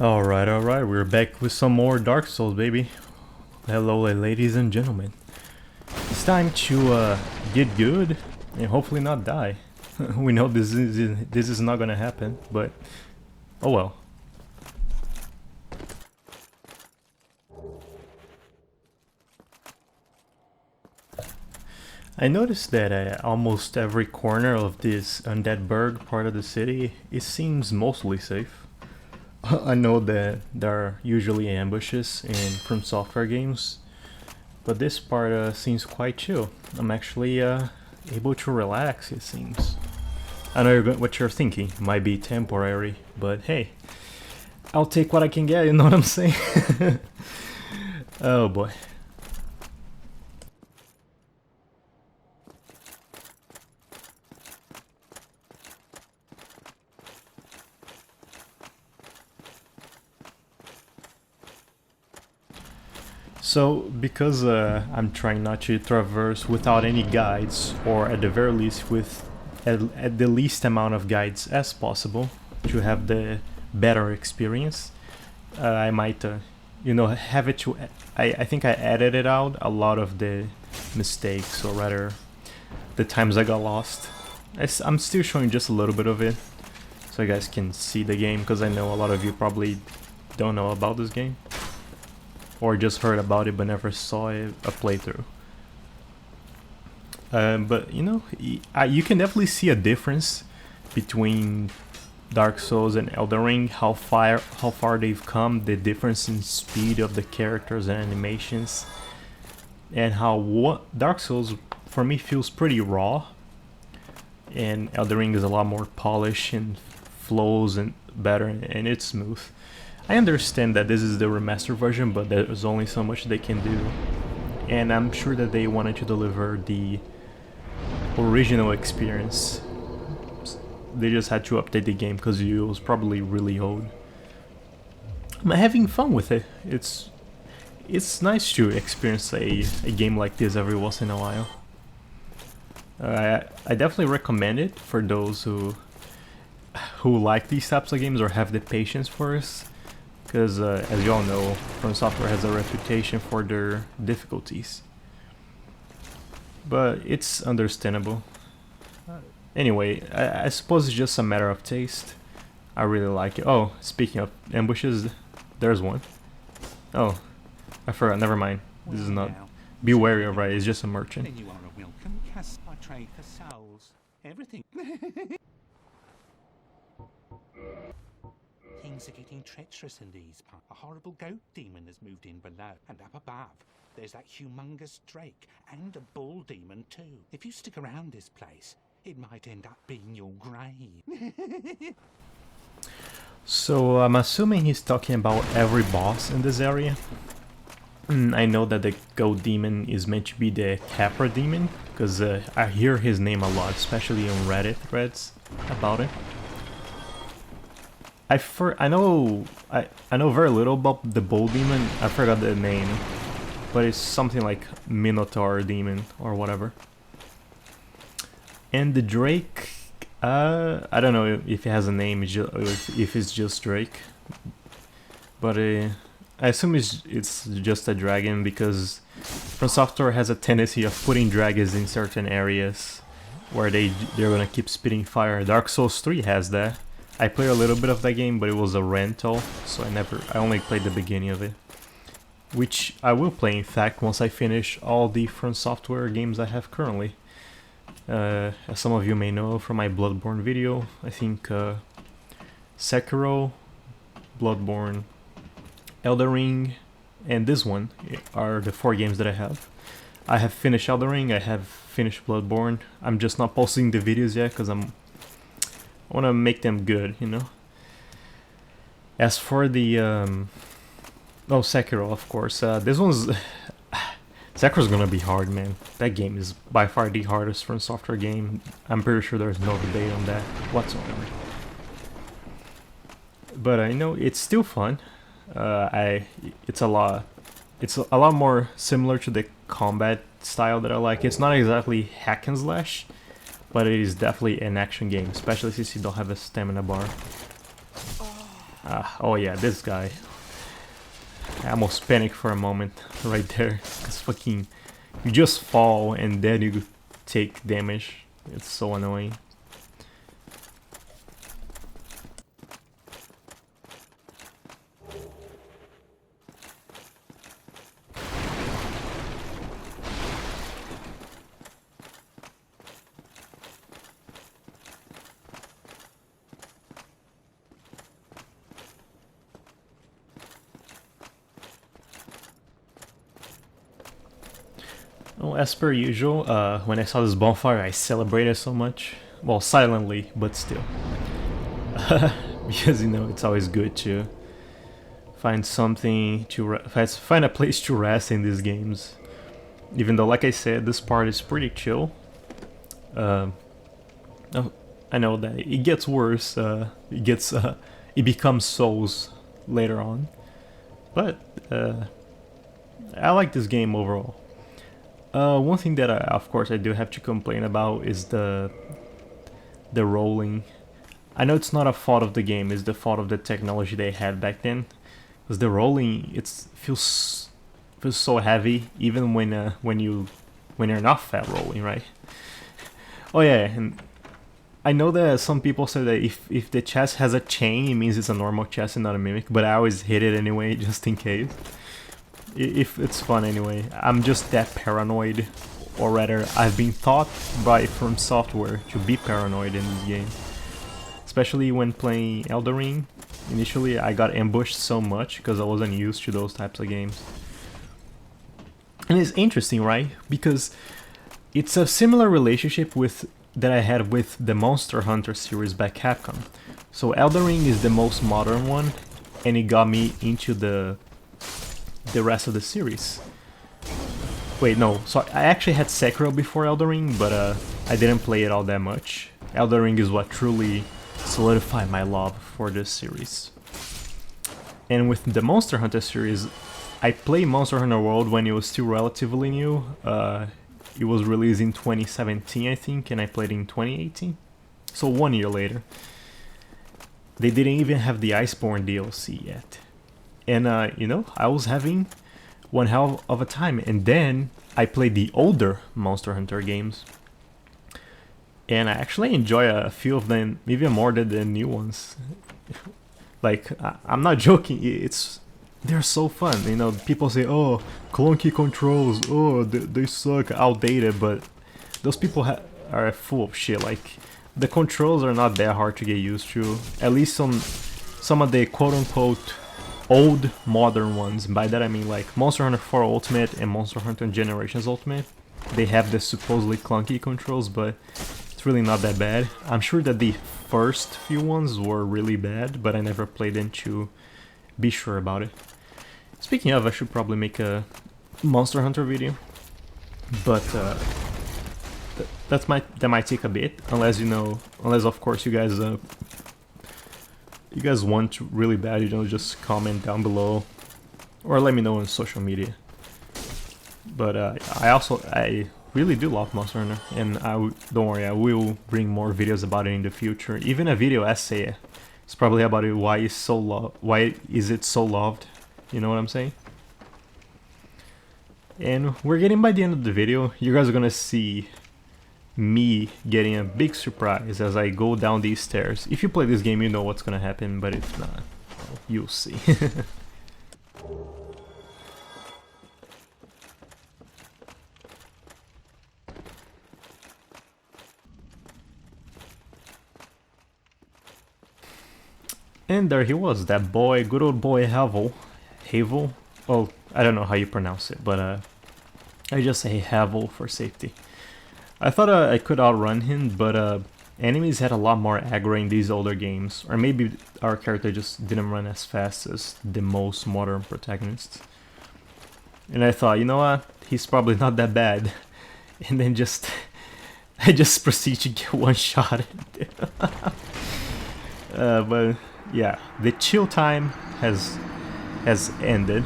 Alright, we're back with some more Dark Souls, baby. Hello, ladies and gentlemen. It's time to get good and hopefully not die. We know this is not gonna happen, but oh well. I noticed that almost every corner of this Undead Burg part of the city, it seems mostly safe. I know that there are usually ambushes in From Software games, but this part seems quite chill. I'm actually able to relax, it seems. I know what you're thinking, might be temporary, but hey, I'll take what I can get, you know what I'm saying? Oh boy. So, because I'm trying not to traverse without any guides, or at the very least with at the least amount of guides as possible, to have the better experience, I might, have it to... I think I edited out a lot of the mistakes, or rather, the times I got lost. I'm still showing just a little bit of it, so you guys can see the game, because I know a lot of you probably don't know about this game, or just heard about it but never saw a playthrough. But you can definitely see a difference between Dark Souls and Elden Ring, how far they've come, the difference in speed of the characters and animations, and how Dark Souls for me feels pretty raw, and Elden Ring is a lot more polished and flows and better, and it's smooth. I understand that this is the remastered version, but there's only so much they can do, and I'm sure that they wanted to deliver the original experience. They just had to update the game because it was probably really old. I'm having fun with it. It's nice to experience a game like this every once in a while. I definitely recommend it for those who like these types of games or have the patience for us. Because, as you all know, From Software has a reputation for their difficulties. But it's understandable. Anyway, I suppose it's just a matter of taste. I really like it. Oh, speaking of ambushes, there's one. Oh, I forgot, never mind. This is not... Be wary of it, it's just a merchant. Then you are a welcome cast. I trade for souls. Everything. Things are getting treacherous in these parts. A horrible goat demon has moved in below, and up above there's that humongous drake and a bull demon too. If you stick around this place, it might end up being your grave. So I'm assuming he's talking about every boss in this area. I know that the goat demon is meant to be the Capra demon, because I hear his name a lot, especially on Reddit threads about it. I know very little about the bull demon. I forgot the name, but it's something like Minotaur demon or whatever. And the drake, I don't know if it has a name, if it's just Drake, but I assume it's just a dragon, because From Software has a tendency of putting dragons in certain areas where they're gonna keep spitting fire. Dark Souls 3 has that. I played a little bit of that game, but it was a rental, so I only played the beginning of it. Which I will play, in fact, once I finish all the From Software games I have currently. As some of you may know from my Bloodborne video, I think Sekiro, Bloodborne, Elden Ring, and this one are the 4 games that I have. I have finished Elden Ring, I have finished Bloodborne. I'm just not posting the videos yet because I want to make them good, you know. As for the Sekiro, of course. This one's Sekiro's gonna be hard, man. That game is by far the hardest From Software game. I'm pretty sure there's no debate on that whatsoever. But I know it's still fun. It's a lot more similar to the combat style that I like. It's not exactly hack and slash, but it is definitely an action game, especially since you don't have a stamina bar. Oh yeah, this guy. I almost panicked for a moment right there. Cause fucking, you just fall and then you take damage. It's so annoying. Well, as per usual, when I saw this bonfire, I celebrated so much. Well, silently, but still. Because, you know, it's always good to find something to find a place to rest in these games. Even though, like I said, this part is pretty chill. Oh, I know that it gets worse. It becomes Souls later on, but I like this game overall. One thing that of course I do have to complain about is the rolling. I know it's not a fault of the game; it's the fault of the technology they had back then. Because the rolling, feels so heavy, even when you're not fat rolling, right? Oh yeah, and I know that some people say that if the chest has a chain, it means it's a normal chest and not a mimic. But I always hit it anyway, just in case. If it's fun anyway. I'm just that paranoid, or rather, I've been taught by From Software to be paranoid in this game. Especially when playing Elden Ring. Initially, I got ambushed so much because I wasn't used to those types of games. And it's interesting, right? Because it's a similar relationship that I had with the Monster Hunter series by Capcom. So Elden Ring is the most modern one, and it got me into the rest of the series. Wait, no, so I actually had Sekiro before Elden Ring, but I didn't play it all that much. Elden Ring is what truly solidified my love for this series. And with the Monster Hunter series, I played Monster Hunter World when it was still relatively new. It was released in 2017, I think, and I played in 2018. So 1 year later. They didn't even have the Iceborne DLC yet. And, you know, I was having one hell of a time. And then I played the older Monster Hunter games. And I actually enjoy a few of them even more than the new ones. Like, I'm not joking, they're so fun. You know, people say, oh, clunky controls, oh, they suck, outdated, but those people are full of shit. Like, the controls are not that hard to get used to. At least on some of the quote-unquote old modern ones. By that I mean like Monster Hunter 4 Ultimate and Monster Hunter Generations Ultimate. They have the supposedly clunky controls, but it's really not that bad. I'm sure that the first few ones were really bad, but I never played them to be sure about it. Speaking of, I should probably make a Monster Hunter video, but that might take a bit, unless of course you guys want really bad, you know, just comment down below or let me know on social media. But I really do love Monster Hunter, and don't worry, I will bring more videos about it in the future. Even a video essay. It's probably about it, why is it so loved? You know what I'm saying? And we're getting by the end of the video. You guys are gonna see me getting a big surprise as I go down these stairs. If you play this game, you know what's gonna happen, but if not, well, you'll see. And there he was, that boy, good old boy Havel. Oh, I don't know how you pronounce it, but I just say Havel for safety. I thought I could outrun him, but enemies had a lot more aggro in these older games, or maybe our character just didn't run as fast as the most modern protagonists. And I thought, you know what, he's probably not that bad. And then I just proceed to get one shot. But yeah, the chill time has ended.